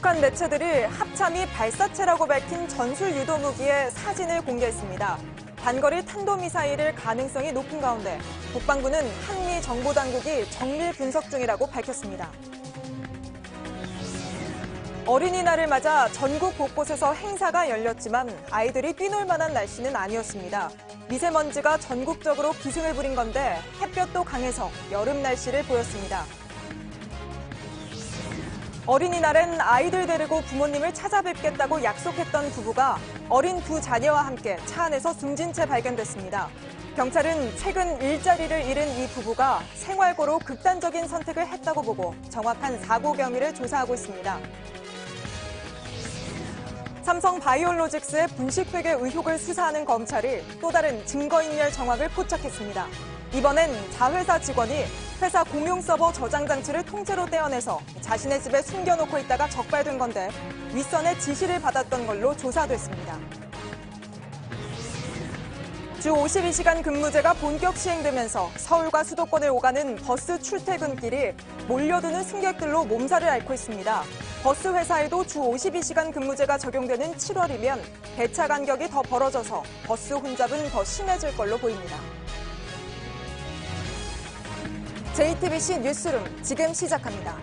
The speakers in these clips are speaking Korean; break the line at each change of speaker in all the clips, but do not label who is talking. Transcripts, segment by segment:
북한 매체들이 합참이 발사체라고 밝힌 전술 유도 무기의 사진을 공개했습니다. 단거리 탄도미사일일 가능성이 높은 가운데 국방부는 한미 정보당국이 정밀 분석 중이라고 밝혔습니다. 어린이날을 맞아 전국 곳곳에서 행사가 열렸지만 아이들이 뛰놀 만한 날씨는 아니었습니다. 미세먼지가 전국적으로 기승을 부린 건데 햇볕도 강해서 여름 날씨를 보였습니다. 어린이날엔 아이들 데리고 부모님을 찾아뵙겠다고 약속했던 부부가 어린 두 자녀와 함께 차 안에서 숨진 채 발견됐습니다. 경찰은 최근 일자리를 잃은 이 부부가 생활고로 극단적인 선택을 했다고 보고 정확한 사고 경위를 조사하고 있습니다. 삼성 바이오로직스의 분식회계 의혹을 수사하는 검찰이 또 다른 증거인멸 정황을 포착했습니다. 이번엔 자회사 직원이 회사 공용 서버 저장 장치를 통째로 떼어내서 자신의 집에 숨겨놓고 있다가 적발된 건데 윗선의 지시를 받았던 걸로 조사됐습니다. 주 52시간 근무제가 본격 시행되면서 서울과 수도권을 오가는 버스 출퇴근길이 몰려드는 승객들로 몸살을 앓고 있습니다. 버스 회사에도 주 52시간 근무제가 적용되는 7월이면 배차 간격이 더 벌어져서 버스 혼잡은 더 심해질 걸로 보입니다. JTBC 뉴스룸 지금 시작합니다.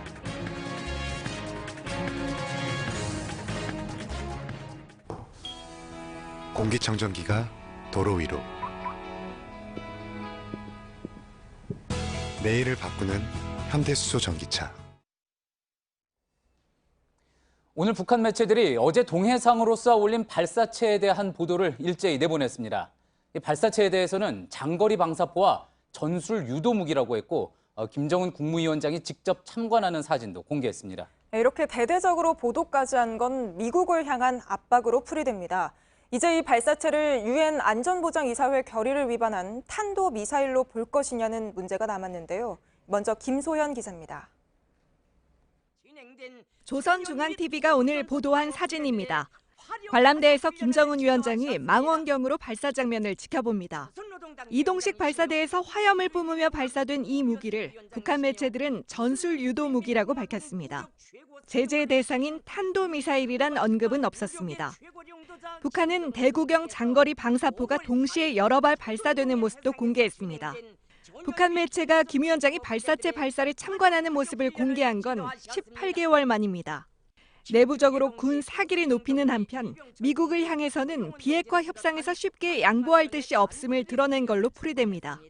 공기청정기가 도로 위로 내일을 바꾸는 현대수소 전기차.
오늘 북한 매체들이 어제 동해상으로 쏘아 올린 발사체에 대한 보도를 일제히 내보냈습니다. 이 발사체에 대해서는 장거리 방사포와 전술 유도 무기라고 했고 김정은 국무위원장이 직접 참관하는 사진도 공개했습니다.
이렇게 대대적으로 보도까지 한 건 미국을 향한 압박으로 풀이됩니다. 이제 이 발사체를 유엔 안전보장이사회 결의를 위반한 탄도미사일로 볼 것이냐는 문제가 남았는데요. 먼저 김소현 기자입니다.
조선중앙TV가 오늘 보도한 사진입니다. 관람대에서 김정은 위원장이 망원경으로 발사 장면을 지켜봅니다. 이동식 발사대에서 화염을 뿜으며 발사된 이 무기를 북한 매체들은 전술 유도 무기라고 밝혔습니다. 제재 대상인 탄도미사일이란 언급은 없었습니다. 북한은 대구경 장거리 방사포가 동시에 여러 발 발사되는 모습도 공개했습니다. 북한 매체가 김 위원장이 발사체 발사를 참관하는 모습을 공개한 건 18개월 만입니다. 내부적으로 군 사기를 높이는 한편 미국을 향해서는 비핵화 협상에서 쉽게 양보할 뜻이 없음을 드러낸 걸로 풀이됩니다.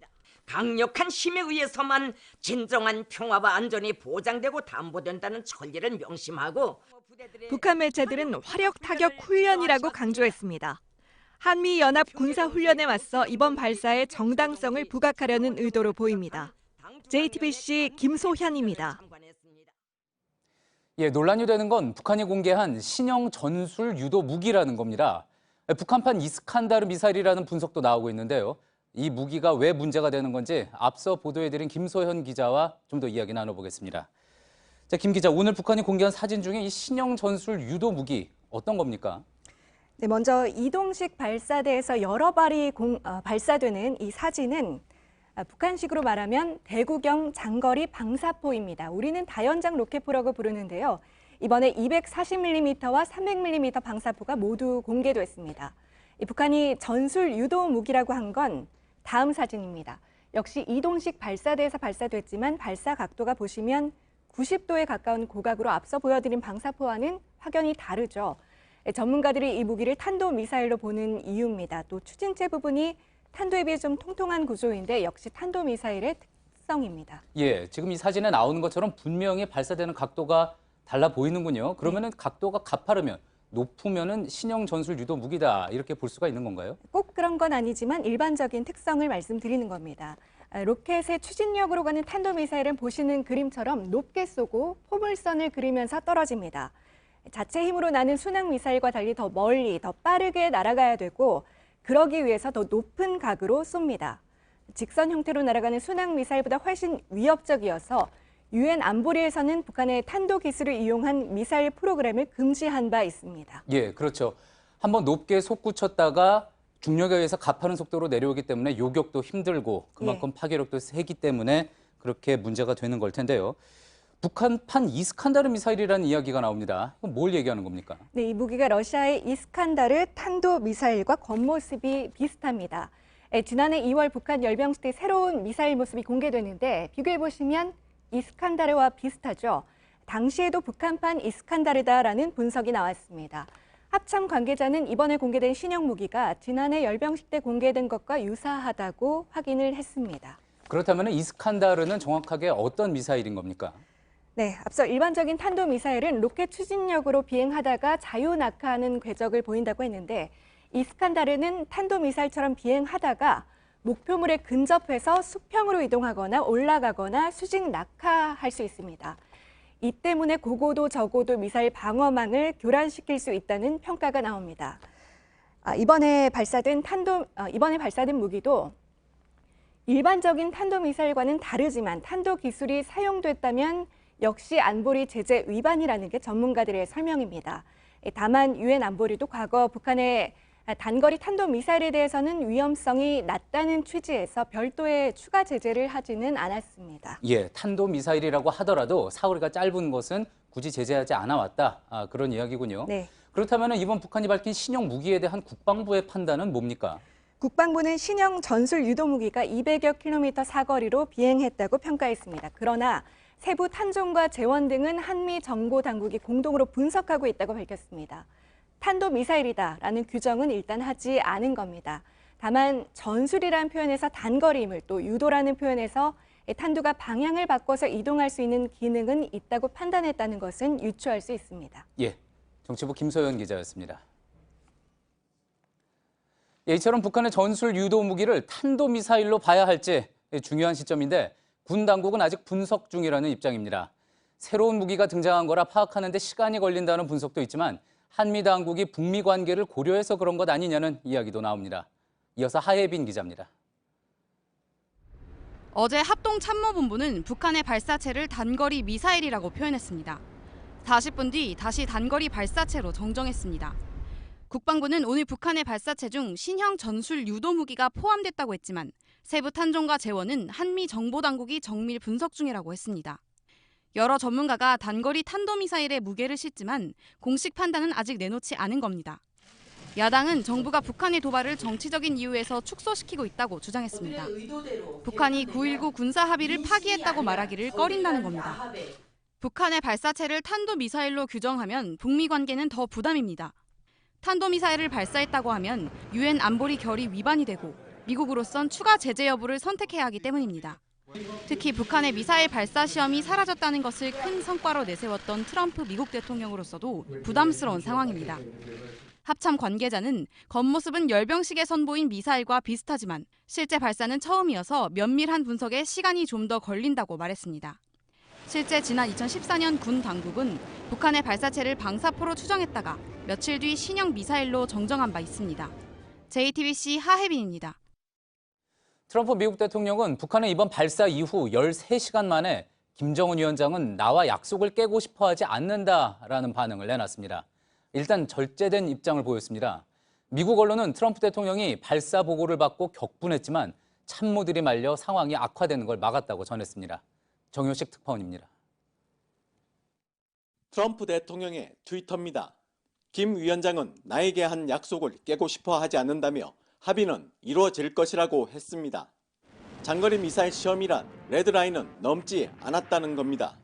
강력한 힘에 의해서만 진정한 평화와 안전이 보장되고 담보된다는 전례를 명심하고
북한 매체들은 화력 타격 훈련이라고 강조했습니다. 한미연합 군사훈련에 맞서 이번 발사의 정당성을 부각하려는 의도로 보입니다. JTBC 김소현입니다.
논란이 되는 건 북한이 공개한 신형 전술 유도 무기라는 겁니다. 북한판 이스칸다르 미사일이라는 분석도 나오고 있는데요. 이 무기가 왜 문제가 되는 건지 앞서 보도해드린 김소현 기자와 좀 더 이야기 나눠보겠습니다. 자, 김 기자, 오늘 북한이 공개한 사진 중에 이 신형 전술 유도 무기 어떤 겁니까?
네, 먼저 이동식 발사대에서 여러 발이 발사되는 이 사진은 북한식으로 말하면 대구경 장거리 방사포입니다. 우리는 다연장 로켓포라고 부르는데요. 이번에 240mm와 300mm 방사포가 모두 공개됐습니다. 북한이 전술 유도 무기라고 한 건 다음 사진입니다. 역시 이동식 발사대에서 발사됐지만 발사 각도가 보시면 90도에 가까운 고각으로 앞서 보여드린 방사포와는 확연히 다르죠. 전문가들이 이 무기를 탄도미사일로 보는 이유입니다. 또 추진체 부분이 탄도에 비해 좀 통통한 구조인데 역시 탄도미사일의 특성입니다.
지금 이 사진에 나오는 것처럼 분명히 발사되는 각도가 달라 보이는군요. 그러면은 각도가 가파르면 높으면은 신형 전술 유도 무기다 이렇게 볼 수가 있는 건가요?
꼭 그런 건 아니지만 일반적인 특성을 말씀드리는 겁니다. 로켓의 추진력으로 가는 탄도미사일은 보시는 그림처럼 높게 쏘고 포물선을 그리면서 떨어집니다. 자체 힘으로 나는 순항미사일과 달리 더 멀리, 더 빠르게 날아가야 되고 그러기 위해서 더 높은 각으로 쏩니다. 직선 형태로 날아가는 순항미사일보다 훨씬 위협적이어서 유엔 안보리에서는 북한의 탄도 기술을 이용한 미사일 프로그램을 금지한 바 있습니다.
그렇죠. 한번 높게 솟구쳤다가 중력에 의해서 가파른 속도로 내려오기 때문에 요격도 힘들고 그만큼 파괴력도 세기 때문에 그렇게 문제가 되는 걸 텐데요. 북한판 이스칸다르 미사일이라는 이야기가 나옵니다. 이건 뭘 얘기하는 겁니까?
네, 이 무기가 러시아의 이스칸다르 탄도미사일과 겉모습이 비슷합니다. 지난해 2월 북한 열병식 때 새로운 미사일 모습이 공개되는데 비교해보시면 이스칸다르와 비슷하죠. 당시에도 북한판 이스칸다르다라는 분석이 나왔습니다. 합참 관계자는 이번에 공개된 신형 무기가 지난해 열병식 때 공개된 것과 유사하다고 확인을 했습니다.
그렇다면 이스칸다르는 정확하게 어떤 미사일인 겁니까?
네, 앞서 일반적인 탄도미사일은 로켓 추진력으로 비행하다가 자유낙하하는 궤적을 보인다고 했는데 이스칸다르는 탄도미사일처럼 비행하다가 목표물에 근접해서 수평으로 이동하거나 올라가거나 수직 낙하할 수 있습니다. 이 때문에 고고도 저고도 미사일 방어망을 교란시킬 수 있다는 평가가 나옵니다. 이번에 발사된 무기도 일반적인 탄도미사일과는 다르지만 탄도 기술이 사용됐다면 역시 안보리 제재 위반이라는 게 전문가들의 설명입니다. 다만 유엔 안보리도 과거 북한의 단거리 탄도미사일에 대해서는 위험성이 낮다는 취지에서 별도의 추가 제재를 하지는 않았습니다.
예, 탄도미사일이라고 하더라도 사거리가 짧은 것은 굳이 제재하지 않아 왔다. 그런 이야기군요.
네.
그렇다면 이번 북한이 밝힌 신형 무기에 대한 국방부의 판단은 뭡니까?
국방부는 신형 전술 유도 무기가 200여 킬로미터 사거리로 비행했다고 평가했습니다. 그러나 세부 탄종과 재원 등은 한미 정보 당국이 공동으로 분석하고 있다고 밝혔습니다. 탄도미사일이다라는 규정은 일단 하지 않은 겁니다. 다만 전술이라는 표현에서 단거리임을 또 유도라는 표현에서 탄두가 방향을 바꿔서 이동할 수 있는 기능은 있다고 판단했다는 것은 유추할 수 있습니다.
예, 정치부 김소연 기자였습니다. 예, 이처럼 북한의 전술 유도 무기를 탄도미사일로 봐야 할지 중요한 시점인데 군 당국은 아직 분석 중이라는 입장입니다. 새로운 무기가 등장한 거라 파악하는 데 시간이 걸린다는 분석도 있지만 한미 당국이 북미 관계를 고려해서 그런 것 아니냐는 이야기도 나옵니다. 이어서 하예빈 기자입니다.
어제 합동참모본부는 북한의 발사체를 단거리 미사일이라고 표현했습니다. 40분 뒤 다시 단거리 발사체로 정정했습니다. 국방부는 오늘 북한의 발사체 중 신형 전술 유도 무기가 포함됐다고 했지만 세부 탄종과 재원은 한미 정보당국이 정밀 분석 중이라고 했습니다. 여러 전문가가 단거리 탄도미사일의 무게를 싣지만 공식 판단은 아직 내놓지 않은 겁니다. 야당은 정부가 북한의 도발을 정치적인 이유에서 축소시키고 있다고 주장했습니다. 북한이 9.19 군사 합의를 파기했다고 말하기를 꺼린다는 겁니다. 북한의 발사체를 탄도미사일로 규정하면 북미 관계는 더 부담입니다. 탄도미사일을 발사했다고 하면 유엔 안보리 결의 위반이 되고 미국으로선 추가 제재 여부를 선택해야 하기 때문입니다. 특히 북한의 미사일 발사 시험이 사라졌다는 것을 큰 성과로 내세웠던 트럼프 미국 대통령으로서도 부담스러운 상황입니다. 합참 관계자는 겉모습은 열병식에 선보인 미사일과 비슷하지만 실제 발사는 처음이어서 면밀한 분석에 시간이 좀 더 걸린다고 말했습니다. 실제 지난 2014년 군 당국은 북한의 발사체를 방사포로 추정했다가 며칠 뒤 신형 미사일로 정정한 바 있습니다. JTBC 하혜빈입니다.
트럼프 미국 대통령은 북한의 이번 발사 이후 13시간 만에 김정은 위원장은 나와 약속을 깨고 싶어 하지 않는다라는 반응을 내놨습니다. 일단 절제된 입장을 보였습니다. 미국 언론은 트럼프 대통령이 발사 보고를 받고 격분했지만 참모들이 말려 상황이 악화되는 걸 막았다고 전했습니다. 정효식 특파원입니다.
트럼프 대통령의 트위터입니다. 김 위원장은 나에게 한 약속을 깨고 싶어 하지 않는다며 합의는 이루어질 것이라고 했습니다. 장거리 미사일 시험이란 레드라인은 넘지 않았다는 겁니다.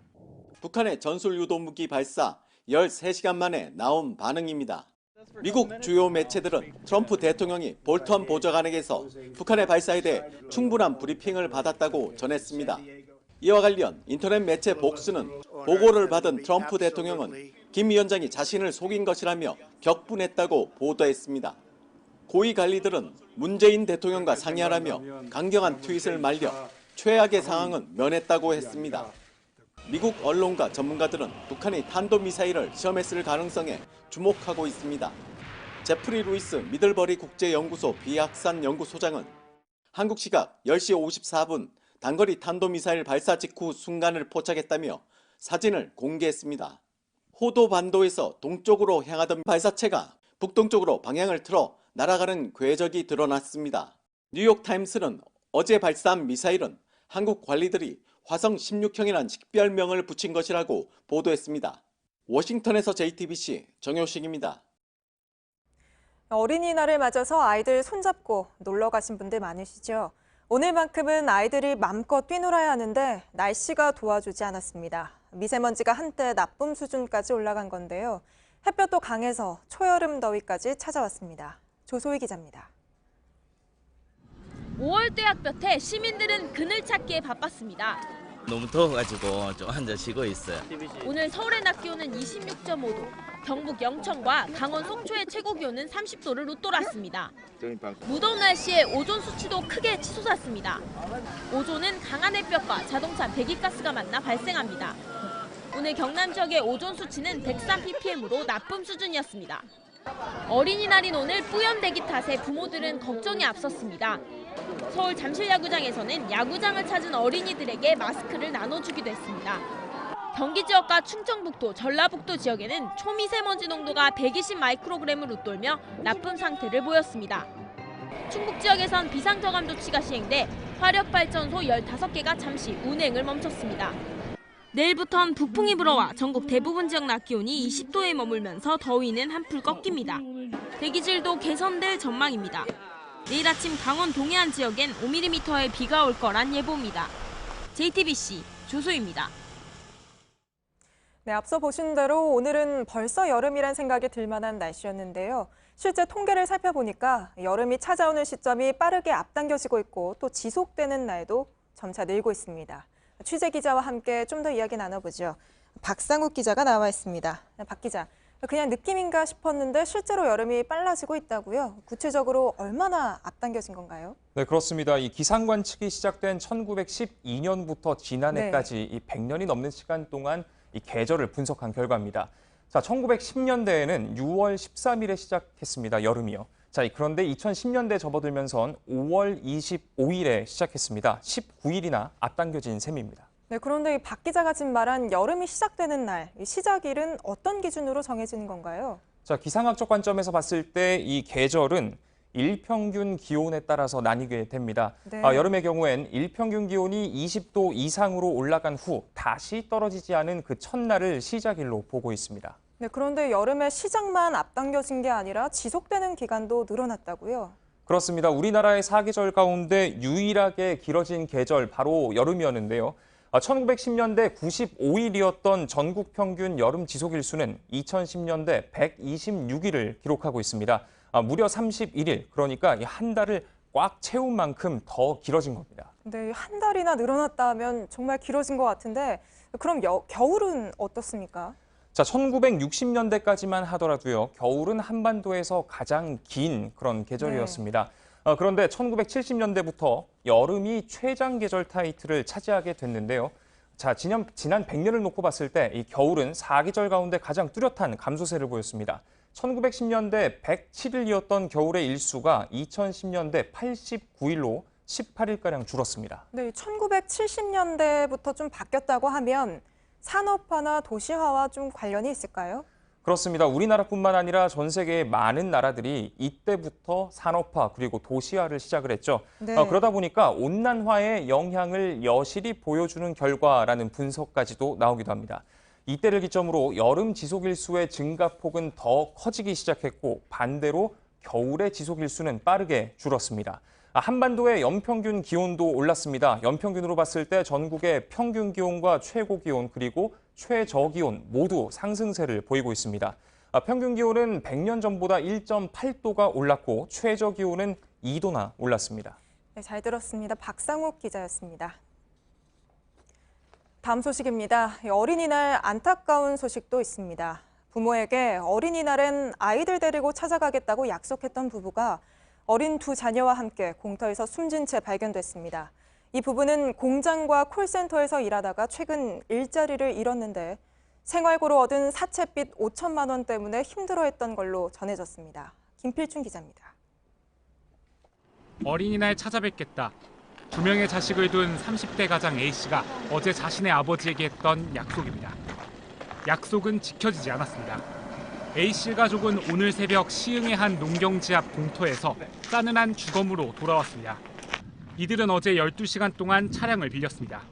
북한의 전술 유도 무기 발사 13시간 만에 나온 반응입니다. 미국 주요 매체들은 트럼프 대통령이 볼턴 보좌관에게서 북한의 발사에 대해 충분한 브리핑을 받았다고 전했습니다. 이와 관련 인터넷 매체 복스는 보고를 받은 트럼프 대통령은 김 위원장이 자신을 속인 것이라며 격분했다고 보도했습니다. 고위 관리들은 문재인 대통령과 상의하라며 강경한 트윗을 날려 최악의 상황은 면했다고 했습니다. 미국 언론과 전문가들은 북한이 탄도미사일을 시험했을 가능성에 주목하고 있습니다. 제프리 루이스 미들버리 국제연구소 비확산 연구소장은 한국 시각 10시 54분 단거리 탄도미사일 발사 직후 순간을 포착했다며 사진을 공개했습니다. 호도 반도에서 동쪽으로 향하던 발사체가 북동쪽으로 방향을 틀어 날아가는 궤적이 드러났습니다. 뉴욕타임스는 어제 발사한 미사일은 한국 관리들이 화성 16형이란 식별명을 붙인 것이라고 보도했습니다. 워싱턴에서 JTBC 정효식입니다.
어린이날을 맞아서 아이들 손잡고 놀러 가신 분들 많으시죠? 오늘만큼은 아이들이 마음껏 뛰놀아야 하는데 날씨가 도와주지 않았습니다. 미세먼지가 한때 나쁨 수준까지 올라간 건데요. 햇볕도 강해서 초여름 더위까지 찾아왔습니다. 조소희 기자입니다.
5월대 햇볕에 시민들은 그늘 찾기에 바빴습니다.
너무 더워가지고 좀 앉아 쉬고 있어요.
오늘 서울의 낮 기온은 26.5도, 경북 영천과 강원 속초의 최고 기온은 30도를 웃돌았습니다. 무더운 날씨에 오존 수치도 크게 치솟았습니다. 오존은 강한 햇볕과 자동차 배기가스가 만나 발생합니다. 오늘 경남 지역의 오존 수치는 103ppm으로 나쁨 수준이었습니다. 어린이날인 오늘 뿌연 대기 탓에 부모들은 걱정이 앞섰습니다. 서울 잠실야구장에서는 야구장을 찾은 어린이들에게 마스크를 나눠주기도 했습니다. 경기 지역과 충청북도, 전라북도 지역에는 초미세먼지 농도가 120 마이크로그램을 웃돌며 나쁨 상태를 보였습니다. 충북 지역에선 비상저감 조치가 시행돼 화력발전소 15개가 잠시 운행을 멈췄습니다. 내일부턴 북풍이 불어와 전국 대부분 지역 낮 기온이 20도에 머물면서 더위는 한풀 꺾입니다. 대기질도 개선될 전망입니다. 내일 아침 강원 동해안 지역엔 5mm의 비가 올 거란 예보입니다. JTBC 조소희입니다.
네, 앞서 보신 대로 오늘은 벌써 여름이란 생각이 들 만한 날씨였는데요. 실제 통계를 살펴보니까 여름이 찾아오는 시점이 빠르게 앞당겨지고 있고 또 지속되는 날도 점차 늘고 있습니다. 취재 기자와 함께 좀 더 이야기 나눠보죠. 박상욱 기자가 나와 있습니다. 박 기자, 그냥 느낌인가 싶었는데 실제로 여름이 빨라지고 있다고요? 구체적으로 얼마나 앞당겨진 건가요?
네, 그렇습니다. 이 기상 관측이 시작된 1912년부터 지난해까지 이 100년이 넘는 시간 동안 이 계절을 분석한 결과입니다. 자, 1910년대에는 6월 13일에 시작했습니다. 여름이요. 자, 그런데 2010년대 접어들면선 5월 25일에 시작했습니다. 19일이나 앞당겨진 셈입니다.
네, 그런데 박 기자가 지금 말한 여름이 시작되는 날, 시작일은 어떤 기준으로 정해지는 건가요?
자, 기상학적 관점에서 봤을 때 이 계절은 일평균 기온에 따라서 나뉘게 됩니다.
네.
여름의 경우엔 일평균 기온이 20도 이상으로 올라간 후 다시 떨어지지 않은 그 첫날을 시작일로 보고 있습니다.
네, 그런데 여름의 시작만 앞당겨진 게 아니라 지속되는 기간도 늘어났다고요?
그렇습니다. 우리나라의 사계절 가운데 유일하게 길어진 계절 바로 여름이었는데요. 1910년대 95일이었던 전국 평균 여름 지속일수는 2010년대 126일을 기록하고 있습니다. 무려 31일, 그러니까 한 달을 꽉 채운 만큼 더 길어진 겁니다.
네, 한 달이나 늘어났다 하면 정말 길어진 것 같은데 그럼 겨울은 어떻습니까?
자, 1960년대까지만 하더라도요, 겨울은 한반도에서 가장 긴 그런 계절이었습니다. 그런데 1970년대부터 여름이 최장 계절 타이틀을 차지하게 됐는데요. 자, 지난 100년을 놓고 봤을 때 이 겨울은 4계절 가운데 가장 뚜렷한 감소세를 보였습니다. 1910년대 107일이었던 겨울의 일수가 2010년대 89일로 18일가량 줄었습니다.
네, 1970년대부터 좀 바뀌었다고 하면 산업화나 도시화와 좀 관련이 있을까요?
그렇습니다. 우리나라뿐만 아니라 전 세계의 많은 나라들이 이때부터 산업화 그리고 도시화를 시작을 했죠.
네.
그러다 보니까 온난화의 영향을 여실히 보여주는 결과라는 분석까지도 나오기도 합니다. 이때를 기점으로 여름 지속일수의 증가폭은 더 커지기 시작했고 반대로 겨울의 지속일수는 빠르게 줄었습니다. 한반도의 연평균 기온도 올랐습니다. 연평균으로 봤을 때 전국의 평균 기온과 최고 기온 그리고 최저 기온 모두 상승세를 보이고 있습니다. 평균 기온은 100년 전보다 1.8도가 올랐고 최저 기온은 2도나 올랐습니다.
네, 잘 들었습니다. 박상욱 기자였습니다. 다음 소식입니다. 어린이날 안타까운 소식도 있습니다. 부모에게 어린이날엔 아이들 데리고 찾아가겠다고 약속했던 부부가 어린 두 자녀와 함께 공터에서 숨진 채 발견됐습니다. 이 부부는 공장과 콜센터에서 일하다가 최근 일자리를 잃었는데 생활고로 얻은 사채빚 5천만 원 때문에 힘들어했던 걸로 전해졌습니다. 김필춘 기자입니다.
어린이날 찾아뵙겠다. 두 명의 자식을 둔 30대 가장 A씨가 어제 자신의 아버지에게 했던 약속입니다. 약속은 지켜지지 않았습니다. A씨 가족은 오늘 새벽 시흥의 한 농경지 앞 공터에서 싸늘한 주검으로 돌아왔습니다. 이들은 어제 12시간 동안 차량을 빌렸습니다.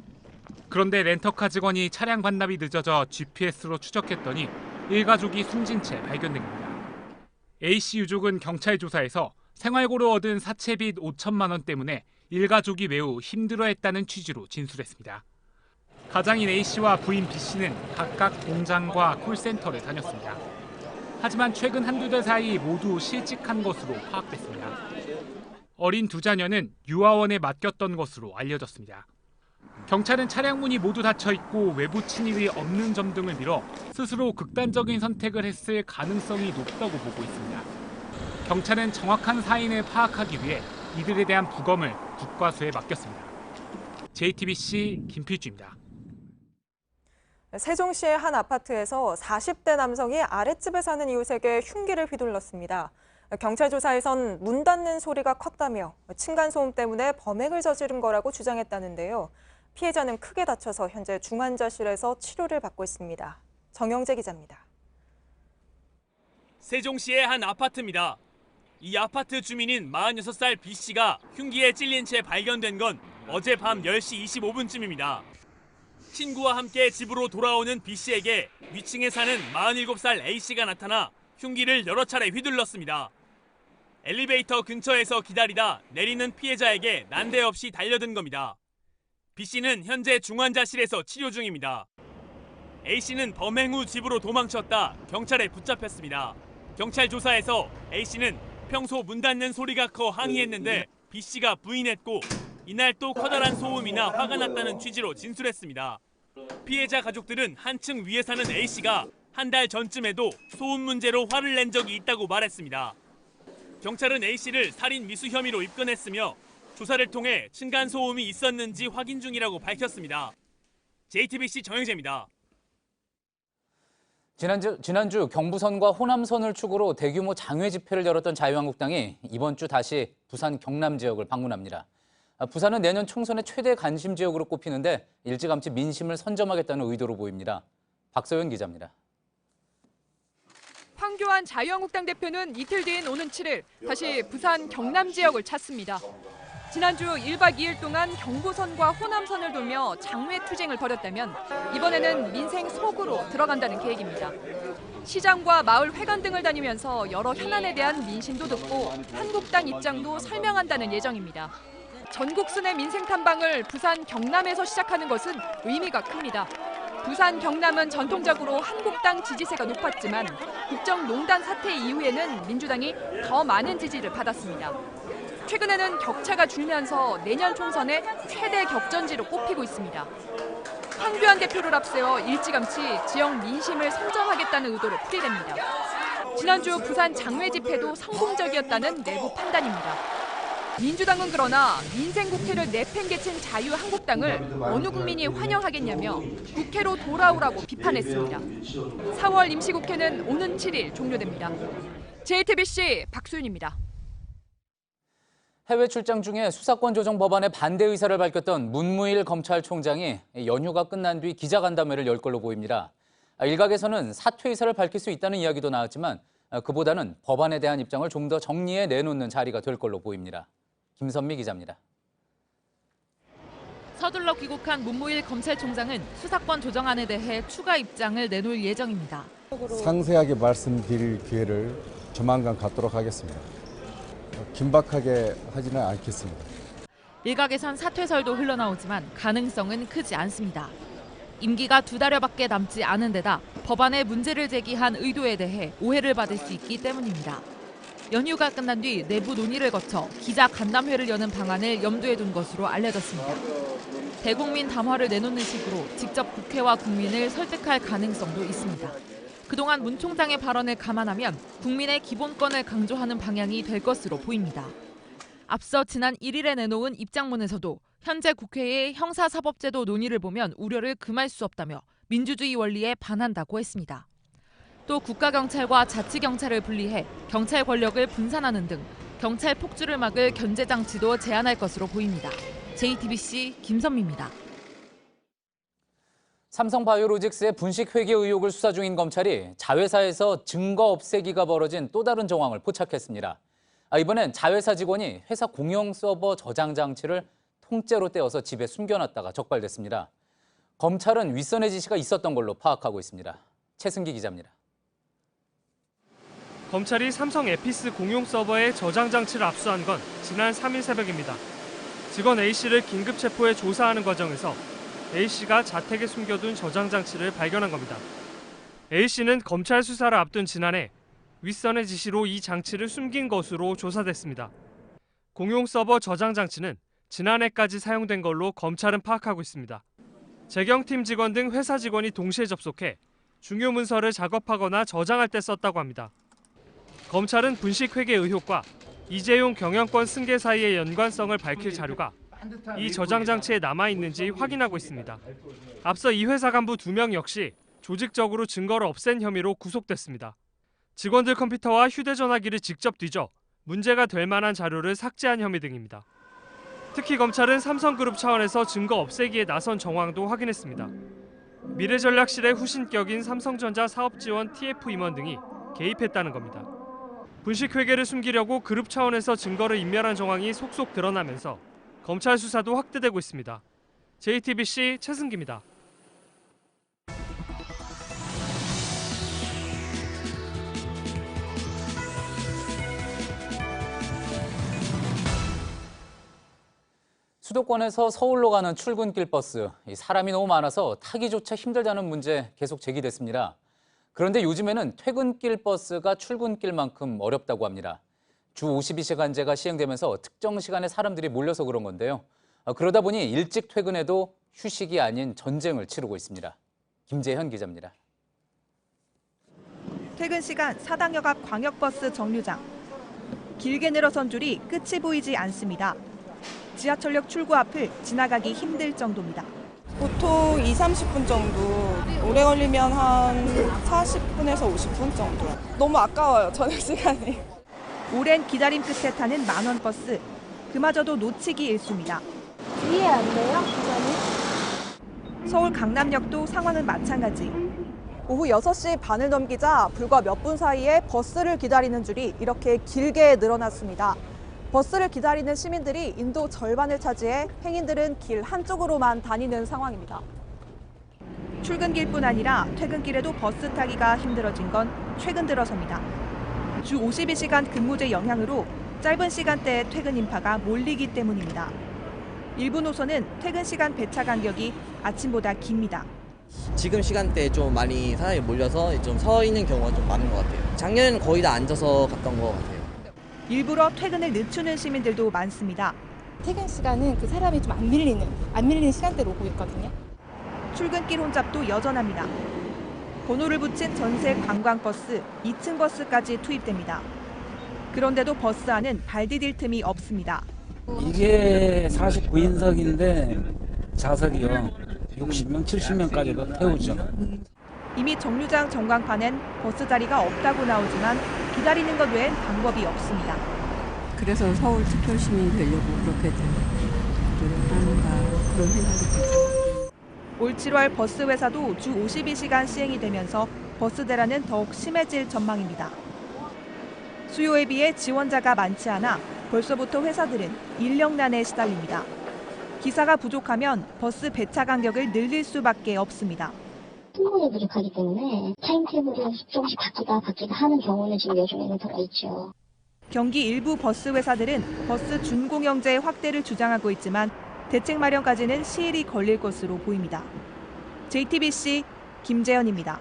그런데 렌터카 직원이 차량 반납이 늦어져 GPS로 추적했더니 일가족이 숨진 채 발견된 겁니다. A씨 유족은 경찰 조사에서 생활고로 얻은 사채빚 5천만 원 때문에 일가족이 매우 힘들어했다는 취지로 진술했습니다. 가장인 A씨와 부인 B씨는 각각 공장과 콜센터를 다녔습니다. 하지만 최근 한두 달 사이 모두 실직한 것으로 파악됐습니다. 어린 두 자녀는 유아원에 맡겼던 것으로 알려졌습니다. 경찰은 차량 문이 모두 닫혀 있고 외부 침입이 없는 점 등을 밀어 스스로 극단적인 선택을 했을 가능성이 높다고 보고 있습니다. 경찰은 정확한 사인을 파악하기 위해 이들에 대한 부검을 국과수에 맡겼습니다. JTBC 김필주입니다.
세종시의 한 아파트에서 40대 남성이 아랫집에 사는 이웃에게 흉기를 휘둘렀습니다. 경찰 조사에선 문 닫는 소리가 컸다며 층간소음 때문에 범행을 저지른 거라고 주장했다는데요. 피해자는 크게 다쳐서 현재 중환자실에서 치료를 받고 있습니다. 정영재 기자입니다.
세종시의 한 아파트입니다. 이 아파트 주민인 46살 B씨가 흉기에 찔린 채 발견된 건 어젯밤 10시 25분쯤입니다. 친구와 함께 집으로 돌아오는 B씨에게 위층에 사는 47살 A씨가 나타나 흉기를 여러 차례 휘둘렀습니다. 엘리베이터 근처에서 기다리다 내리는 피해자에게 난데없이 달려든 겁니다. B씨는 현재 중환자실에서 치료 중입니다. A씨는 범행 후 집으로 도망쳤다 경찰에 붙잡혔습니다. 경찰 조사에서 A씨는 평소 문 닫는 소리가 커 항의했는데 B씨가 부인했고 이날 또 커다란 소음이나 화가 났다는 취지로 진술했습니다. 피해자 가족들은 한층 위에 사는 A씨가 한 달 전쯤에도 소음 문제로 화를 낸 적이 있다고 말했습니다. 경찰은 A씨를 살인 미수 혐의로 입건했으며 조사를 통해 층간소음이 있었는지 확인 중이라고 밝혔습니다. JTBC 정영재입니다.
지난주 경부선과 호남선을 축으로 대규모 장외 집회를 열었던 자유한국당이 이번 주 다시 부산 경남 지역을 방문합니다. 부산은 내년 총선의 최대 관심 지역으로 꼽히는데 일찌감치 민심을 선점하겠다는 의도로 보입니다. 박서연 기자입니다.
황교안 자유한국당 대표는 이틀 뒤인 오는 7일 다시 부산 경남 지역을 찾습니다. 지난주 1박 2일 동안 경부선과 호남선을 돌며 장외 투쟁을 벌였다면 이번에는 민생 속으로 들어간다는 계획입니다. 시장과 마을 회관 등을 다니면서 여러 현안에 대한 민심도 듣고 한국당 입장도 설명한다는 예정입니다. 전국 순회 민생 탐방을 부산 경남에서 시작하는 것은 의미가 큽니다. 부산 경남은 전통적으로 한국당 지지세가 높았지만 국정농단 사태 이후에는 민주당이 더 많은 지지를 받았습니다. 최근에는 격차가 줄면서 내년 총선의 최대 격전지로 꼽히고 있습니다. 황교안 대표를 앞세워 일찌감치 지역 민심을 선점하겠다는 의도로 풀이됩니다. 지난주 부산 장외 집회도 성공적이었다는 내부 판단입니다. 민주당은 그러나 민생국회를 내팽개친 자유한국당을 어느 국민이 환영하겠냐며 국회로 돌아오라고 비판했습니다. 4월 임시국회는 오는 7일 종료됩니다. JTBC 박소윤입니다.
해외 출장 중에 수사권 조정 법안에 반대 의사를 밝혔던 문무일 검찰총장이 연휴가 끝난 뒤 기자간담회를 열 걸로 보입니다. 일각에서는 사퇴 의사를 밝힐 수 있다는 이야기도 나왔지만 그보다는 법안에 대한 입장을 좀 더 정리해 내놓는 자리가 될 걸로 보입니다. 김선미 기자입니다.
서둘러 귀국한 문무일 검찰총장은 수사권 조정안에 대해 추가 입장을 내놓을 예정입니다.
상세하게 말씀드릴 기회를 조만간 갖도록 하겠습니다. 긴박하게 하지는 않겠습니다.
일각에선 사퇴설도 흘러나오지만 가능성은 크지 않습니다. 임기가 2달여밖에 남지 않은 데다 법안에 문제를 제기한 의도에 대해 오해를 받을 수 있기 때문입니다. 연휴가 끝난 뒤 내부 논의를 거쳐 기자 간담회를 여는 방안을 염두에 둔 것으로 알려졌습니다. 대국민 담화를 내놓는 식으로 직접 국회와 국민을 설득할 가능성도 있습니다. 그동안 문 총장의 발언을 감안하면 국민의 기본권을 강조하는 방향이 될 것으로 보입니다. 앞서 지난 1일에 내놓은 입장문에서도 현재 국회의 형사사법제도 논의를 보면 우려를 금할 수 없다며 민주주의 원리에 반한다고 했습니다. 또 국가경찰과 자치경찰을 분리해 경찰 권력을 분산하는 등 경찰 폭주를 막을 견제장치도 제안할 것으로 보입니다. JTBC 김선미입니다.
삼성바이오로직스의 분식회계 의혹을 수사 중인 검찰이 자회사에서 증거 없애기가 벌어진 또 다른 정황을 포착했습니다. 이번엔 자회사 직원이 회사 공용 서버 저장 장치를 통째로 떼어서 집에 숨겨놨다가 적발됐습니다. 검찰은 윗선의 지시가 있었던 걸로 파악하고 있습니다. 최승기 기자입니다.
검찰이 삼성 에피스 공용 서버의 저장 장치를 압수한 건 지난 3일 새벽입니다. 직원 A씨를 긴급 체포해 조사하는 과정에서 A씨가 자택에 숨겨둔 저장 장치를 발견한 겁니다. A씨는 검찰 수사를 앞둔 지난해 윗선의 지시로 이 장치를 숨긴 것으로 조사됐습니다. 공용 서버 저장 장치는 지난해까지 사용된 걸로 검찰은 파악하고 있습니다. 재경팀 직원 등 회사 직원이 동시에 접속해 중요 문서를 작업하거나 저장할 때 썼다고 합니다. 검찰은 분식회계 의혹과 이재용 경영권 승계 사이의 연관성을 밝힐 자료가 이 저장 장치에 남아있는지 확인하고 있습니다. 앞서 이 회사 간부 2명 역시 조직적으로 증거를 없앤 혐의로 구속됐습니다. 직원들 컴퓨터와 휴대전화기를 직접 뒤져 문제가 될 만한 자료를 삭제한 혐의 등입니다. 특히 검찰은 삼성그룹 차원에서 증거 없애기에 나선 정황도 확인했습니다. 미래전략실의 후신격인 삼성전자 사업지원 TF 임원 등이 개입했다는 겁니다. 분식회계를 숨기려고 그룹 차원에서 증거를 인멸한 정황이 속속 드러나면서 검찰 수사도 확대되고 있습니다. JTBC 최승기입니다.
수도권에서 서울로 가는 출근길 버스, 사람이 너무 많아서 타기조차 힘들다는 문제 계속 제기됐습니다. 그런데 요즘에는 퇴근길 버스가 출근길만큼 어렵다고 합니다. 주 52시간제가 시행되면서 특정 시간에 사람들이 몰려서 그런 건데요. 그러다 보니 일찍 퇴근해도 휴식이 아닌 전쟁을 치르고 있습니다. 김재현 기자입니다.
퇴근 시간 사당역 앞 광역버스 정류장. 길게 늘어선 줄이 끝이 보이지 않습니다. 지하철역 출구 앞을 지나가기 힘들 정도입니다.
보통 2~30분 정도, 오래 걸리면 한 40분에서 50분 정도. 너무 아까워요, 저녁 시간이.
오랜 기다림 끝에 타는 만원 버스. 그마저도 놓치기 일쑤입니다.
위에 안 돼요? 기자님?
서울 강남역도 상황은 마찬가지.
오후 6시 반을 넘기자 불과 몇 분 사이에 버스를 기다리는 줄이 이렇게 길게 늘어났습니다. 버스를 기다리는 시민들이 인도 절반을 차지해 행인들은 길 한쪽으로만 다니는 상황입니다.
출근길뿐 아니라 퇴근길에도 버스 타기가 힘들어진 건 최근 들어서입니다. 주 52시간 근무제 영향으로 짧은 시간대에 퇴근 인파가 몰리기 때문입니다. 일부 노선은 퇴근 시간 배차 간격이 아침보다 깁니다.
지금 시간대에 좀 많이 사람이 몰려서 좀 서 있는 경우가 좀 많은 것 같아요. 작년에는 거의 다 앉아서 갔던 것 같아요.
일부러 퇴근을 늦추는 시민들도 많습니다.
퇴근 시간은 그 사람이 좀 안 밀리는 시간대로 오고 있거든요.
출근길 혼잡도 여전합니다. 번호를 붙인 전세 관광버스, 2층 버스까지 투입됩니다. 그런데도 버스 안은 발 디딜 틈이 없습니다.
이게 49인석인데 좌석이요. 60명, 70명까지도 태우죠.
이미 정류장 전광판엔 버스 자리가 없다고 나오지만 기다리는 것 외엔 방법이 없습니다.
그래서 서울 특별 시민이 되려고 그렇게 하는가 그런 생각이 듭니다.
올 7월 버스 회사도 주 52시간 시행이 되면서 버스 대란은 더욱 심해질 전망입니다. 수요에 비해 지원자가 많지 않아 벌써부터 회사들은 인력난에 시달립니다. 기사가 부족하면 버스 배차 간격을 늘릴 수밖에 없습니다.
승무원이 부족하기 때문에 타임테이블이 조금씩 바뀌다 하는 경우는 지금 요즘에는 더 있죠.
경기 일부 버스 회사들은 버스 준공영제 확대를 주장하고 있지만 대책 마련까지는 시일이 걸릴 것으로 보입니다. JTBC 김재현입니다.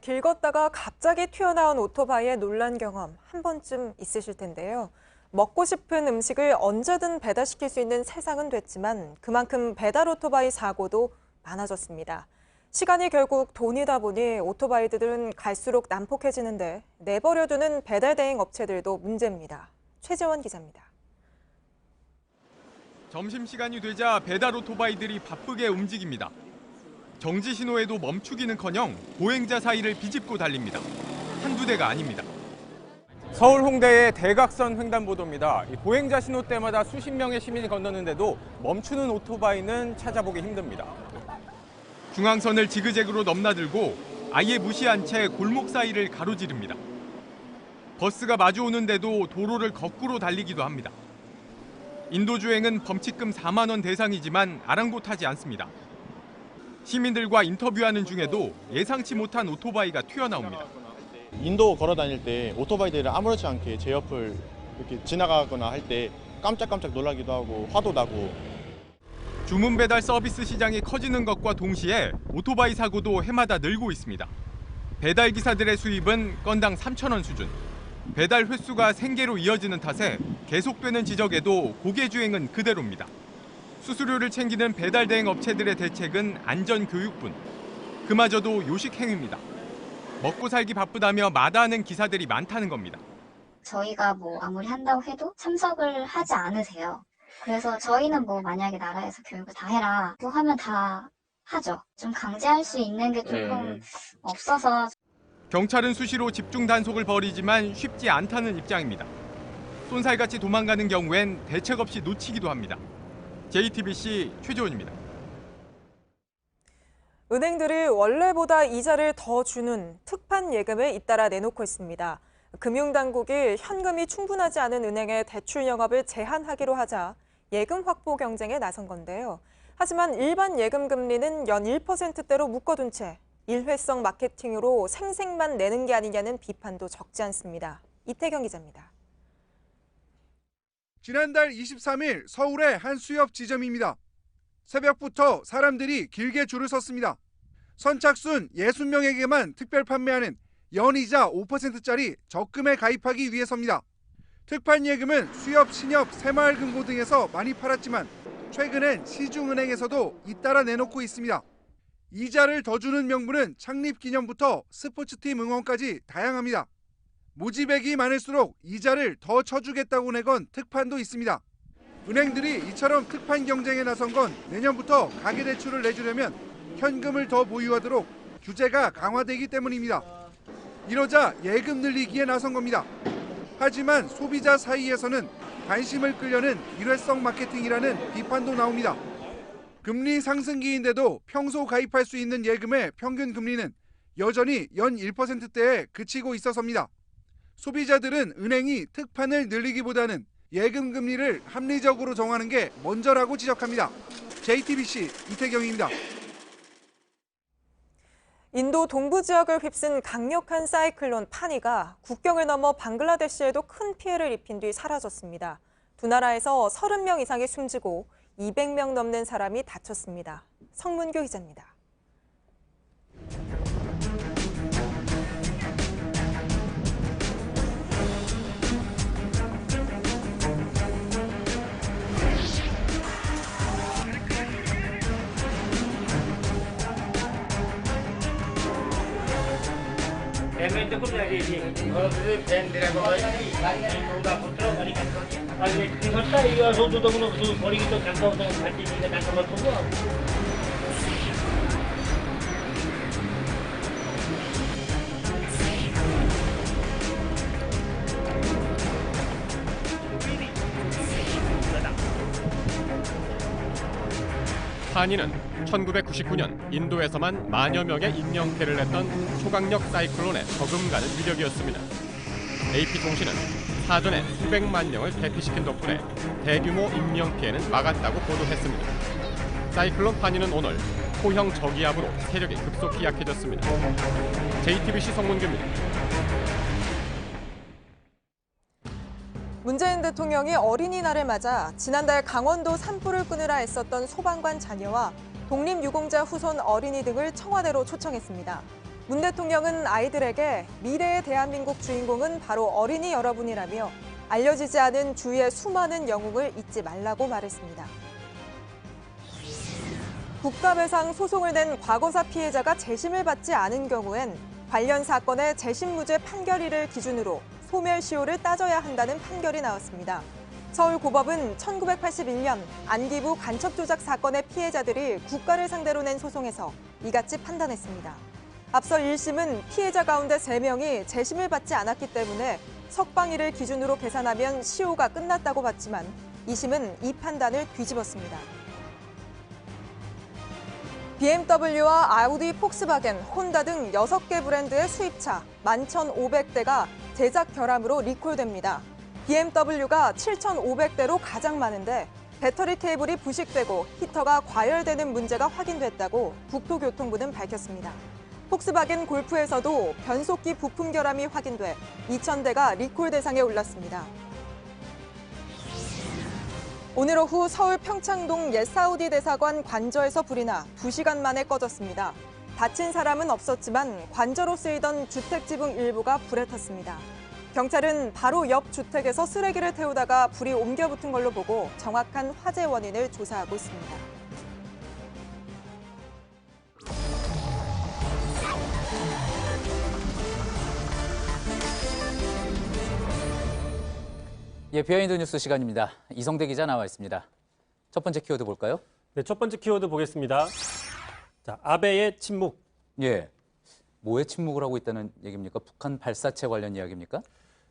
길 걷다가 갑자기 튀어나온 오토바이의 놀란 경험 한 번쯤 있으실 텐데요. 먹고 싶은 음식을 언제든 배달시킬 수 있는 세상은 됐지만 그만큼 배달 오토바이 사고도 많아졌습니다. 시간이 결국 돈이다 보니 오토바이들은 갈수록 난폭해지는데 내버려두는 배달 대행 업체들도 문제입니다. 최재원 기자입니다.
점심시간이 되자 배달 오토바이들이 바쁘게 움직입니다. 정지 신호에도 멈추기는커녕 보행자 사이를 비집고 달립니다. 한두 대가 아닙니다. 서울 홍대의 대각선 횡단보도입니다. 보행자 신호 때마다 수십 명의 시민이 건너는데도 멈추는 오토바이는 찾아보기 힘듭니다. 중앙선을 지그재그로 넘나들고 아예 무시한 채 골목 사이를 가로지릅니다. 버스가 마주오는데도 도로를 거꾸로 달리기도 합니다. 인도주행은 범칙금 4만 원 대상이지만 아랑곳하지 않습니다. 시민들과 인터뷰하는 중에도 예상치 못한 오토바이가 튀어나옵니다.
인도 걸어 다닐 때 오토바이들이 아무렇지 않게 제 옆을 이렇게 지나가거나 할 때 깜짝깜짝 놀라기도 하고 화도 나고.
주문 배달 서비스 시장이 커지는 것과 동시에 오토바이 사고도 해마다 늘고 있습니다. 배달 기사들의 수입은 건당 3,000원 수준. 배달 횟수가 생계로 이어지는 탓에 계속되는 지적에도 고개 주행은 그대로입니다. 수수료를 챙기는 배달 대행 업체들의 대책은 안전 교육뿐. 그마저도 요식 행위입니다. 먹고 살기 바쁘다며 마다하는 기사들이 많다는 겁니다.
저희가 뭐 아무리 한다고 해도 참석을 하지 않으세요. 그래서 저희는 뭐 만약에 나라에서 교육을 다 해라 뭐 하면 다 하죠. 좀 강제할 수 있는 게 조금 없어서.
경찰은 수시로 집중 단속을 벌이지만 쉽지 않다는 입장입니다. 쏜살같이 도망가는 경우엔 대책 없이 놓치기도 합니다. JTBC 최조원입니다.
은행들이 원래보다 이자를 더 주는 특판 예금을 잇따라 내놓고 있습니다. 금융당국이 현금이 충분하지 않은 은행의 대출 영업을 제한하기로 하자 예금 확보 경쟁에 나선 건데요. 하지만 일반 예금 금리는 연 1%대로 묶어둔 채 일회성 마케팅으로 생색만 내는 게 아니냐는 비판도 적지 않습니다. 이태경 기자입니다.
지난달 23일 서울의 한 수협 지점입니다. 새벽부터 사람들이 길게 줄을 섰습니다. 선착순 60명에게만 특별 판매하는 연이자 5%짜리 적금에 가입하기 위해서입니다. 특판 예금은 수협, 신협, 새마을금고 등에서 많이 팔았지만 최근엔 시중은행에서도 잇따라 내놓고 있습니다. 이자를 더 주는 명분은 창립 기념부터 스포츠팀 응원까지 다양합니다. 모집액이 많을수록 이자를 더 쳐주겠다고 내건 특판도 있습니다. 은행들이 이처럼 특판 경쟁에 나선 건 내년부터 가계대출을 내주려면 현금을 더 보유하도록 규제가 강화되기 때문입니다. 이러자 예금 늘리기에 나선 겁니다. 하지만 소비자 사이에서는 관심을 끌려는 일회성 마케팅이라는 비판도 나옵니다. 금리 상승기인데도 평소 가입할 수 있는 예금의 평균 금리는 여전히 연 1%대에 그치고 있어서입니다. 소비자들은 은행이 특판을 늘리기보다는 예금 금리를 합리적으로 정하는 게 먼저라고 지적합니다. JTBC 이태경입니다.
인도 동부 지역을 휩쓴 강력한 사이클론 파니가 국경을 넘어 방글라데시에도 큰 피해를 입힌 뒤 사라졌습니다. 두 나라에서 30명 이상이 숨지고 200명 넘는 사람이 다쳤습니다. 성문교 기자입니다.
파니는 1999년 인도에서만 만여 명의 인명피해를 냈던 초강력 사이클론의 버금가는 위력이었습니다. AP통신은 사전에 수백만 명을 대피시킨 덕분에 대규모 인명피해는 막았다고 보도했습니다. 사이클론 파니는 오늘 호형 저기압으로 세력이 급속히 약해졌습니다. JTBC 성문규입니다.
문재인 대통령이 어린이날을 맞아 지난달 강원도 산불을 끄느라 애썼던 소방관 자녀와 독립유공자 후손 어린이 등을 청와대로 초청했습니다. 문 대통령은 아이들에게 미래의 대한민국 주인공은 바로 어린이 여러분이라며 알려지지 않은 주위의 수많은 영웅을 잊지 말라고 말했습니다. 국가배상 소송을 낸 과거사 피해자가 재심을 받지 않은 경우엔 관련 사건의 재심무죄 판결일을 기준으로 소멸시효를 따져야 한다는 판결이 나왔습니다. 서울고법은 1981년 안기부 간첩조작 사건의 피해자들이 국가를 상대로 낸 소송에서 이같이 판단했습니다. 앞서 1심은 피해자 가운데 3명이 재심을 받지 않았기 때문에 석방일을 기준으로 계산하면 시효가 끝났다고 봤지만 2심은 이 판단을 뒤집었습니다. BMW와 아우디, 폭스바겐, 혼다 등 6개 브랜드의 수입차 11,500대가 제작 결함으로 리콜됩니다. BMW가 7,500대로 가장 많은데 배터리 케이블이 부식되고 히터가 과열되는 문제가 확인됐다고 국토교통부는 밝혔습니다. 폭스바겐 골프에서도 변속기 부품 결함이 확인돼 2,000대가 리콜 대상에 올랐습니다. 오늘 오후 서울 평창동 옛 사우디 대사관 관저에서 불이 나 2시간 만에 꺼졌습니다. 다친 사람은 없었지만 관저로 쓰이던 주택 지붕 일부가 불에 탔습니다. 경찰은 바로 옆 주택에서 쓰레기를 태우다가 불이 옮겨 붙은 걸로 보고 정확한 화재 원인을 조사하고 있습니다.
예, 비하인드 뉴스 시간입니다. 이성대 기자 나와 있습니다. 첫 번째 키워드 볼까요?
네, 첫 번째 키워드 보겠습니다. 자, 아베의 침묵.
예, 뭐에 침묵을 하고 있다는 얘기입니까? 북한 발사체 관련 이야기입니까?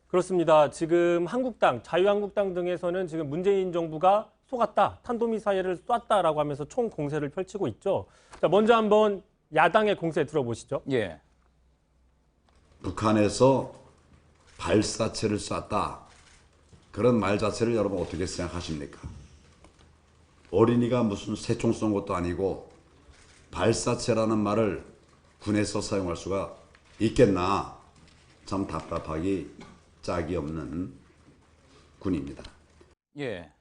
그렇습니다. 지금 한국당, 자유한국당 등에서는 지금 문재인 정부가 속았다, 탄도미사일을 쐈다라고 하면서 총 공세를 펼치고 있죠. 자, 먼저 한번 야당의 공세 들어보시죠.
예.
북한에서 발사체를 쐈다. 그런 말 자체를 여러분 어떻게 생각하십니까? 어린이가 무슨 새총 쏜 것도 아니고 발사체라는 말을 군에서 사용할 수가 있겠나? 참 답답하기 짝이 없는 군입니다.
예.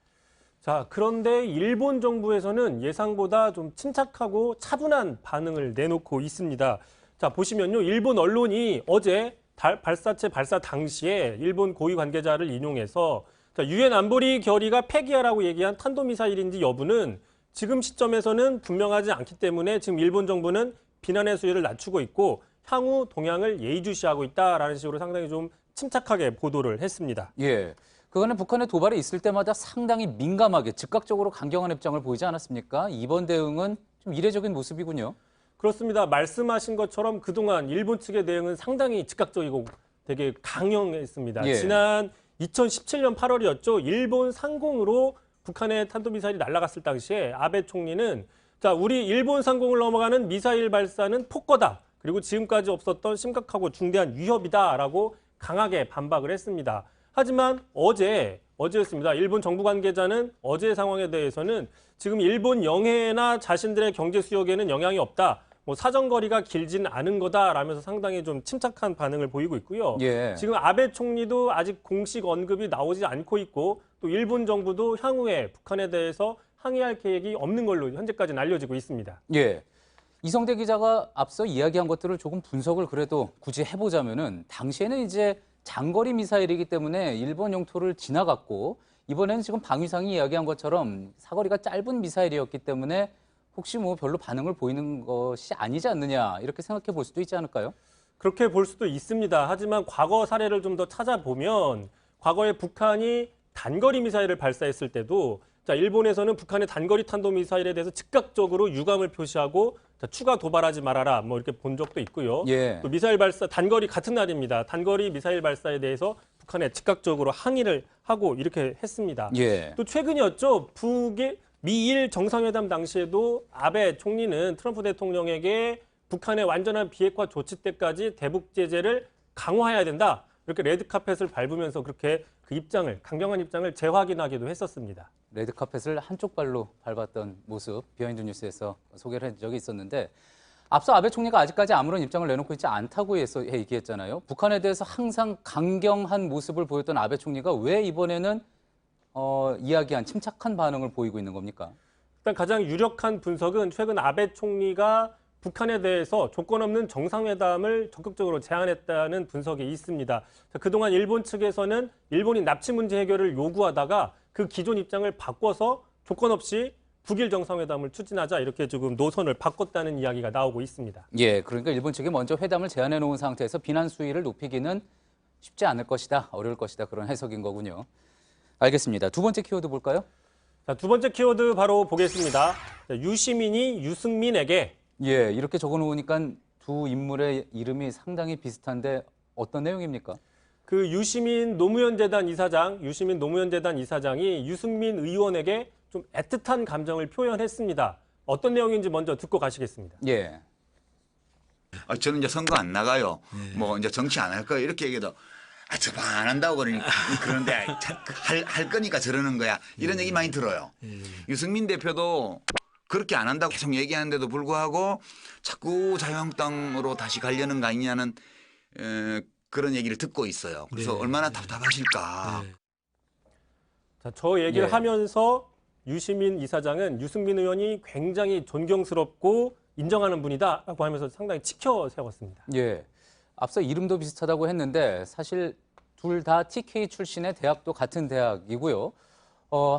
자, 그런데 일본 정부에서는 예상보다 좀 침착하고 차분한 반응을 내놓고 있습니다. 자, 보시면요. 일본 언론이 어제 발사체 발사 당시에 일본 고위 관계자를 인용해서 유엔 안보리 결의가 폐기하라고 얘기한 탄도미사일인지 여부는 지금 시점에서는 분명하지 않기 때문에 지금 일본 정부는 비난의 수위를 낮추고 있고 향후 동향을 예의주시하고 있다라는 식으로 상당히 좀 침착하게 보도를 했습니다.
예. 그거는 북한의 도발이 있을 때마다 상당히 민감하게 즉각적으로 강경한 입장을 보이지 않았습니까? 이번 대응은 좀 이례적인 모습이군요.
그렇습니다. 말씀하신 것처럼 그동안 일본 측의 대응은 상당히 즉각적이고 되게 강경했습니다.
예.
지난 2017년 8월이었죠. 일본 상공으로 북한의 탄도미사일이 날아갔을 당시에 아베 총리는 자, 우리 일본 상공을 넘어가는 미사일 발사는 폭거다. 그리고 지금까지 없었던 심각하고 중대한 위협이다라고 강하게 반박을 했습니다. 하지만 어제였습니다. 일본 정부 관계자는 어제 상황에 대해서는 지금 일본 영해나 자신들의 경제 수역에는 영향이 없다. 사정거리가 길진 않은 거다라면서 상당히 좀 침착한 반응을 보이고 있고요.
예.
지금 아베 총리도 아직 공식 언급이 나오지 않고 있고 또 일본 정부도 향후에 북한에 대해서 항의할 계획이 없는 걸로 현재까지는 알려지고 있습니다.
예. 이성대 기자가 앞서 이야기한 것들을 조금 분석을 그래도 굳이 해보자면은 당시에는 이제 장거리 미사일이기 때문에 일본 영토를 지나갔고 이번에는 지금 방위상이 이야기한 것처럼 사거리가 짧은 미사일이었기 때문에 혹시 뭐 별로 반응을 보이는 것이 아니지 않느냐 이렇게 생각해 볼 수도 있지 않을까요?
그렇게 볼 수도 있습니다. 하지만 과거 사례를 좀 더 찾아보면 과거에 북한이 단거리 미사일을 발사했을 때도 자, 일본에서는 북한의 단거리 탄도미사일에 대해서 즉각적으로 유감을 표시하고 자, 추가 도발하지 말아라 뭐 이렇게 본 적도 있고요.
예.
또 미사일 발사 단거리 같은 날입니다. 단거리 미사일 발사에 대해서 북한에 즉각적으로 항의를 하고 이렇게 했습니다.
예.
또 최근이었죠. 미일 정상회담 당시에도 아베 총리는 트럼프 대통령에게 북한의 완전한 비핵화 조치 때까지 대북 제재를 강화해야 된다. 이렇게 레드카펫을 밟으면서 그렇게 그 입장을, 강경한 입장을 재확인하기도 했었습니다.
레드카펫을 한쪽 발로 밟았던 모습 비하인드 뉴스에서 소개를 한 적이 있었는데 앞서 아베 총리가 아직까지 아무런 입장을 내놓고 있지 않다고 얘기했잖아요. 북한에 대해서 항상 강경한 모습을 보였던 아베 총리가 왜 이번에는 이야기한 침착한 반응을 보이고 있는 겁니까?
일단 가장 유력한 분석은 최근 아베 총리가 북한에 대해서 조건 없는 정상회담을 적극적으로 제안했다는 분석이 있습니다. 그동안 일본 측에서는 일본이 납치 문제 해결을 요구하다가 그 기존 입장을 바꿔서 조건 없이 북일 정상회담을 추진하자 이렇게 지금 노선을 바꿨다는 이야기가 나오고 있습니다.
예, 그러니까 일본 측이 먼저 회담을 제안해 놓은 상태에서 비난 수위를 높이기는 쉽지 않을 것이다, 어려울 것이다 그런 해석인 거군요. 알겠습니다. 두 번째 키워드 볼까요?
자, 두 번째 키워드 바로 보겠습니다. 유시민이 유승민에게
예, 이렇게 적어놓으니까 두 인물의 이름이 상당히 비슷한데 어떤 내용입니까?
그 유시민 노무현 재단 이사장이 유승민 의원에게 좀 애틋한 감정을 표현했습니다. 어떤 내용인지 먼저 듣고 가시겠습니다.
예.
저는 이제 선거 안 나가요. 뭐 이제 정치 안 할 거예요. 이렇게 얘기해도 저거 안 한다고 그러는데 할 거니까 저러는 거야. 이런 얘기 많이 들어요. 유승민 대표도 그렇게 안 한다고 계속 얘기하는데도 불구하고 자꾸 자유한국당으로 다시 가려는 거 아니냐는 그런 얘기를 듣고 있어요. 그래서
네.
얼마나 답답하실까.
자, 저 얘기를 하면서 유시민 이사장은 유승민 의원이 굉장히 존경스럽고 인정하는 분이다라고 하면서 상당히 치켜 세웠습니다.
예. 앞서 이름도 비슷하다고 했는데 사실 둘 다 TK 출신의 대학도 같은 대학이고요.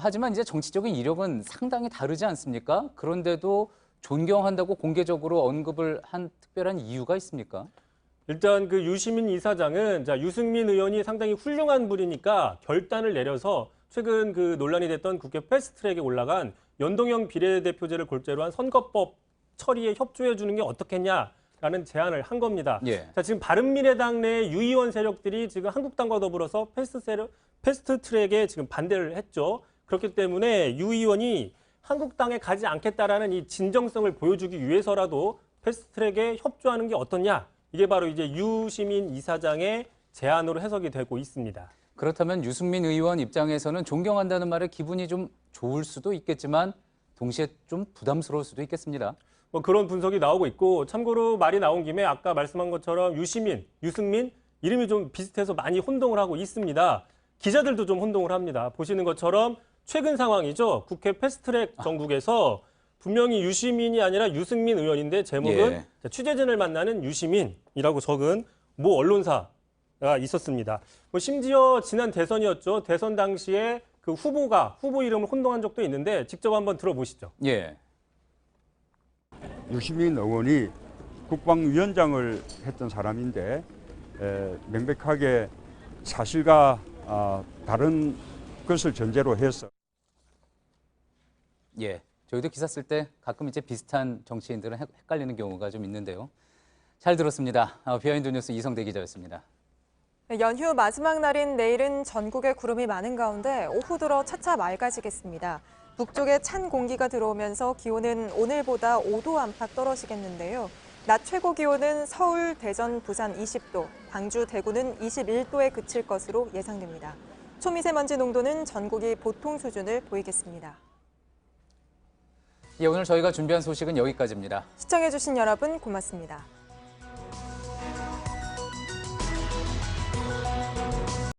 하지만 이제 정치적인 이력은 상당히 다르지 않습니까? 그런데도 존경한다고 공개적으로 언급을 한 특별한 이유가 있습니까?
일단 그 유시민 이사장은 유승민 의원이 상당히 훌륭한 분이니까 결단을 내려서 최근 그 논란이 됐던 국회 패스트트랙에 올라간 연동형 비례대표제를 골재로 한 선거법 처리에 협조해 주는 게 어떻겠냐라는 제안을 한 겁니다.
예.
자, 지금 바른미래당 내 유의원 세력들이 지금 한국당과 더불어서 패스트트랙에 지금 반대를 했죠. 그렇기 때문에 유 의원이 한국당에 가지 않겠다라는 이 진정성을 보여주기 위해서라도 패스트트랙에 협조하는 게 어떻냐. 이게 바로 이제 유시민 이사장의 제안으로 해석이 되고 있습니다.
그렇다면 유승민 의원 입장에서는 존경한다는 말에 기분이 좀 좋을 수도 있겠지만 동시에 좀 부담스러울 수도 있겠습니다.
뭐 그런 분석이 나오고 있고 참고로 말이 나온 김에 아까 말씀한 것처럼 유시민, 유승민 이름이 좀 비슷해서 많이 혼동을 하고 있습니다. 기자들도 좀 혼동을 합니다. 보시는 것처럼 최근 상황이죠. 국회 패스트트랙 정국에서 분명히 유시민이 아니라 유승민 의원인데 제목은 취재진을 만나는 유시민이라고 적은 모 언론사가 있었습니다. 뭐 심지어 지난 대선이었죠. 대선 당시에 그 후보 이름을 혼동한 적도 있는데 직접 한번 들어보시죠.
예.
유시민 의원이 국방위원장을 했던 사람인데 명백하게 사실과 다른 것을 전제로 해서
예. 저희도 기사 쓸 때 가끔 이제 비슷한 정치인들은 헷갈리는 경우가 좀 있는데요. 잘 들었습니다. 비하인드 뉴스 이성대 기자였습니다.
연휴 마지막 날인 내일은 전국에 구름이 많은 가운데 오후 들어 차차 맑아지겠습니다. 북쪽에 찬 공기가 들어오면서 기온은 오늘보다 5도 안팎 떨어지겠는데요. 낮 최고 기온은 서울, 대전, 부산 20도, 광주, 대구는 21도에 그칠 것으로 예상됩니다. 초미세먼지 농도는 전국이 보통 수준을 보이겠습니다.
예, 오늘 저희가 준비한 소식은 여기까지입니다.
시청해주신 여러분 고맙습니다.